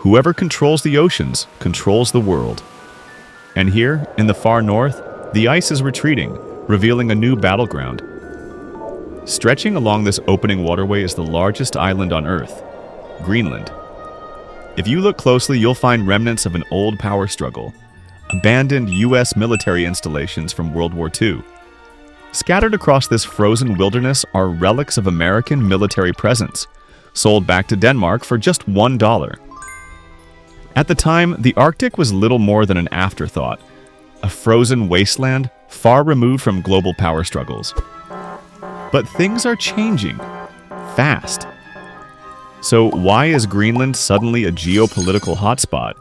Whoever controls the oceans controls the world. And here, in the far north, the ice is retreating, revealing a new battleground. Stretching along this opening waterway is the largest island on Earth, Greenland. If you look closely, you'll find remnants of an old power struggle, abandoned U.S. military installations from World War II. Scattered across this frozen wilderness are relics of American military presence, sold back to Denmark for just $1. At the time, the Arctic was little more than an afterthought, a frozen wasteland far removed from global power struggles. But things are changing, fast. So why is Greenland suddenly a geopolitical hotspot?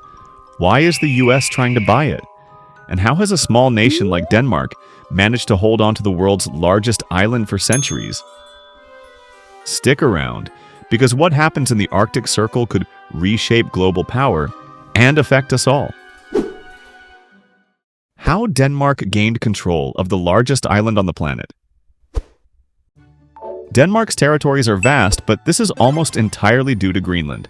Why is the US trying to buy it? And how has a small nation like Denmark managed to hold on to the world's largest island for centuries? Stick around, because what happens in the Arctic Circle could reshape global power and affect us all. How Denmark gained control of the largest island on the planet. Denmark's territories are vast, but this is almost entirely due to Greenland.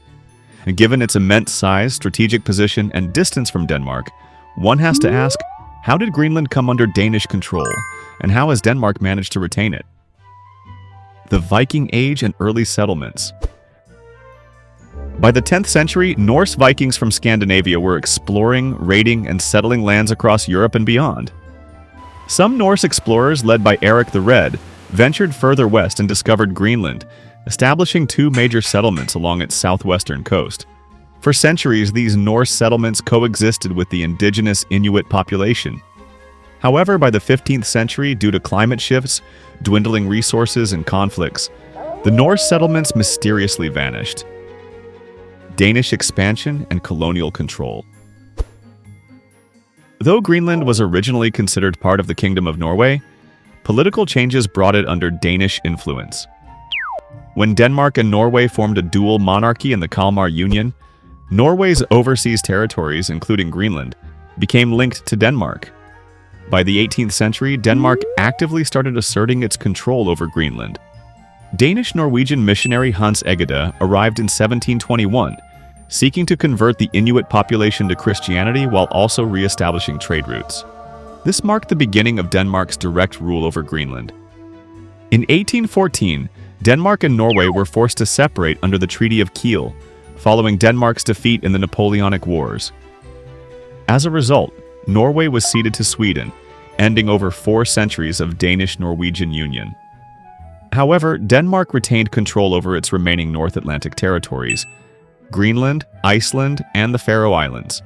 And given its immense size, strategic position, and distance from Denmark, one has to ask, how did Greenland come under Danish control, and how has Denmark managed to retain it? The Viking Age and early settlements. By the 10th century, Norse Vikings from Scandinavia were exploring, raiding, and settling lands across Europe and beyond. Some Norse explorers, led by Eric the Red, ventured further west and discovered Greenland, establishing two major settlements along its southwestern coast. For centuries, these Norse settlements coexisted with the indigenous Inuit population. However, by the 15th century, due to climate shifts, dwindling resources, and conflicts, the Norse settlements mysteriously vanished. Danish expansion and colonial control. Though Greenland was originally considered part of the Kingdom of Norway, political changes brought it under Danish influence. When Denmark and Norway formed a dual monarchy in the Kalmar Union, Norway's overseas territories, including Greenland, became linked to Denmark. By the 18th century, Denmark actively started asserting its control over Greenland. Danish-Norwegian missionary Hans Egede arrived in 1721, seeking to convert the Inuit population to Christianity while also re-establishing trade routes. This marked the beginning of Denmark's direct rule over Greenland. In 1814, Denmark and Norway were forced to separate under the Treaty of Kiel, following Denmark's defeat in the Napoleonic Wars. As a result, Norway was ceded to Sweden, ending over 4 centuries of Danish-Norwegian union. However, Denmark retained control over its remaining North Atlantic territories, Greenland, Iceland, and the Faroe Islands.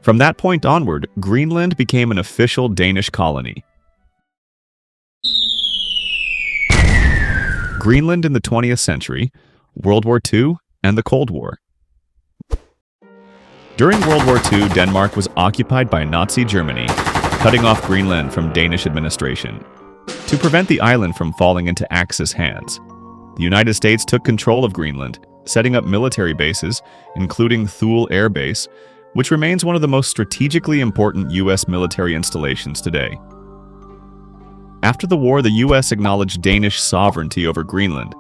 From that point onward, Greenland became an official Danish colony. Greenland in the 20th century, World War II, and the Cold War. During World War II, Denmark was occupied by Nazi Germany, cutting off Greenland from Danish administration. To prevent the island from falling into Axis hands, the United States took control of Greenland, setting up military bases, including Thule Air Base, which remains one of the most strategically important U.S. military installations today. After the war, the U.S. acknowledged Danish sovereignty over Greenland,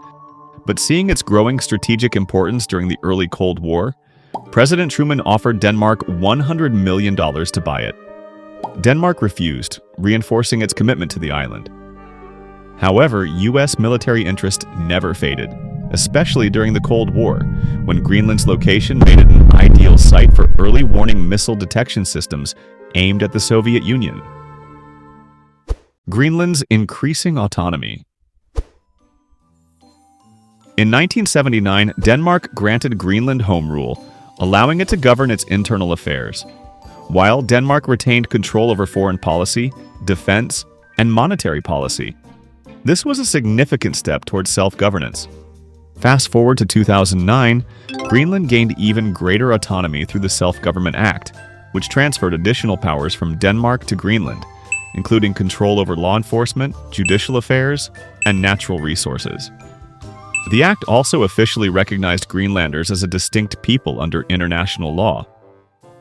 but seeing its growing strategic importance during the early Cold War, President Truman offered Denmark $100 million to buy it. Denmark refused, reinforcing its commitment to the island. However, U.S. military interest never faded, especially during the Cold War, when Greenland's location made it an ideal site for early warning missile detection systems aimed at the Soviet Union. Greenland's increasing autonomy. In 1979, Denmark granted Greenland home rule, allowing it to govern its internal affairs, while Denmark retained control over foreign policy, defense, and monetary policy. This was a significant step towards self-governance. Fast forward to 2009, Greenland gained even greater autonomy through the Self-Government Act, which transferred additional powers from Denmark to Greenland, including control over law enforcement, judicial affairs, and natural resources. The act also officially recognized Greenlanders as a distinct people under international law.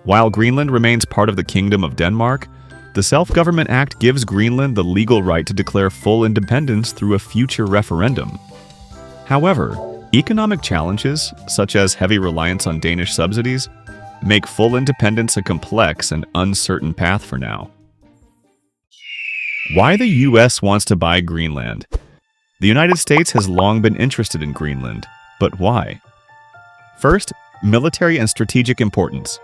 While Greenland remains part of the Kingdom of Denmark, the Self-Government Act gives Greenland the legal right to declare full independence through a future referendum. However, Economic challenges, such as heavy reliance on Danish subsidies, make full independence a complex and uncertain path for now. Why the US wants to buy Greenland? The United States has long been interested in Greenland, but why? First, military and strategic importance.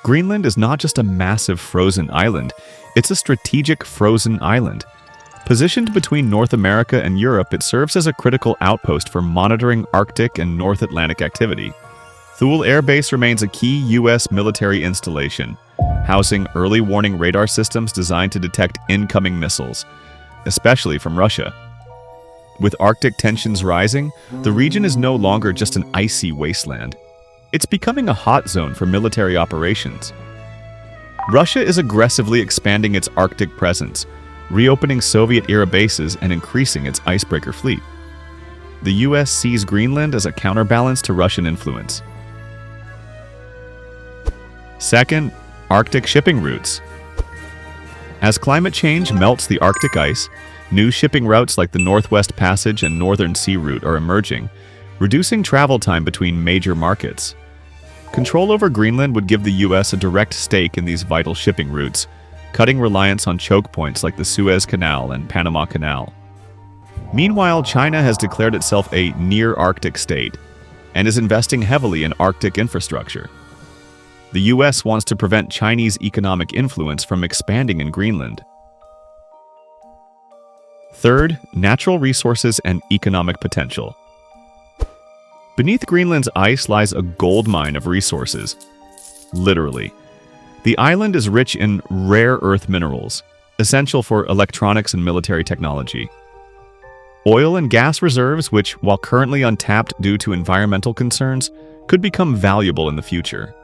Greenland is not just a massive frozen island, it's a strategic frozen island. Positioned between North America and Europe, it serves as a critical outpost for monitoring Arctic and North Atlantic activity. Thule Air Base remains a key U.S. military installation, housing early warning radar systems designed to detect incoming missiles, especially from Russia. With Arctic tensions rising, the region is no longer just an icy wasteland. It's becoming a hot zone for military operations. Russia is aggressively expanding its Arctic presence, reopening Soviet-era bases and increasing its icebreaker fleet. The U.S. sees Greenland as a counterbalance to Russian influence. Second, Arctic shipping routes. As climate change melts the Arctic ice, new shipping routes like the Northwest Passage and Northern Sea Route are emerging, reducing travel time between major markets. Control over Greenland would give the U.S. a direct stake in these vital shipping routes, cutting reliance on choke points like the Suez Canal and Panama Canal. Meanwhile, China has declared itself a near-Arctic state and is investing heavily in Arctic infrastructure. The U.S. wants to prevent Chinese economic influence from expanding in Greenland. Third, natural resources and economic potential. Beneath Greenland's ice lies a goldmine of resources. Literally. The island is rich in rare earth minerals, essential for electronics and military technology. Oil and gas reserves, which, while currently untapped due to environmental concerns, could become valuable in the future.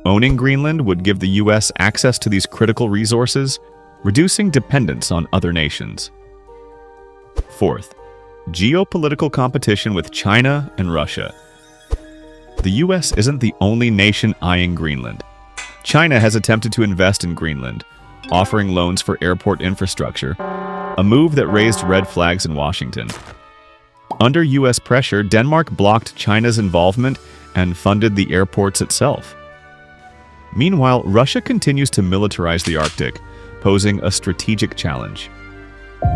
Owning Greenland would give the U.S. access to these critical resources, reducing dependence on other nations. Fourth, geopolitical competition with China and Russia. The U.S. isn't the only nation eyeing Greenland. China has attempted to invest in Greenland, offering loans for airport infrastructure, a move that raised red flags in Washington. Under U.S. pressure, Denmark blocked China's involvement and funded the airports itself. Meanwhile, Russia continues to militarize the Arctic, posing a strategic challenge.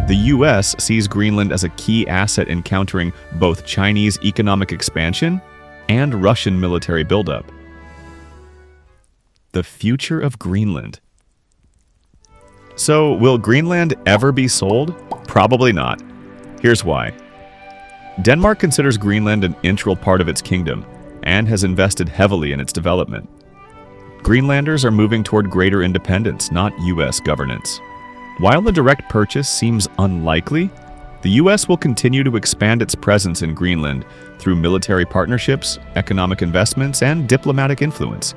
The U.S. sees Greenland as a key asset in countering both Chinese economic expansion and Russian military buildup. The future of Greenland. So, will Greenland ever be sold? Probably not. Here's why. Denmark considers Greenland an integral part of its kingdom and has invested heavily in its development. Greenlanders are moving toward greater independence, not U.S. governance. While a direct purchase seems unlikely, the U.S. will continue to expand its presence in Greenland through military partnerships, economic investments, and diplomatic influence.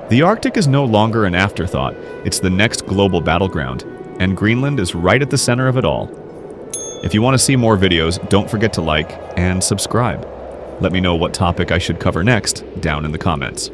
The Arctic is no longer an afterthought, it's the next global battleground, and Greenland is right at the center of it all. If you want to see more videos, don't forget to like and subscribe. Let me know what topic I should cover next down in the comments.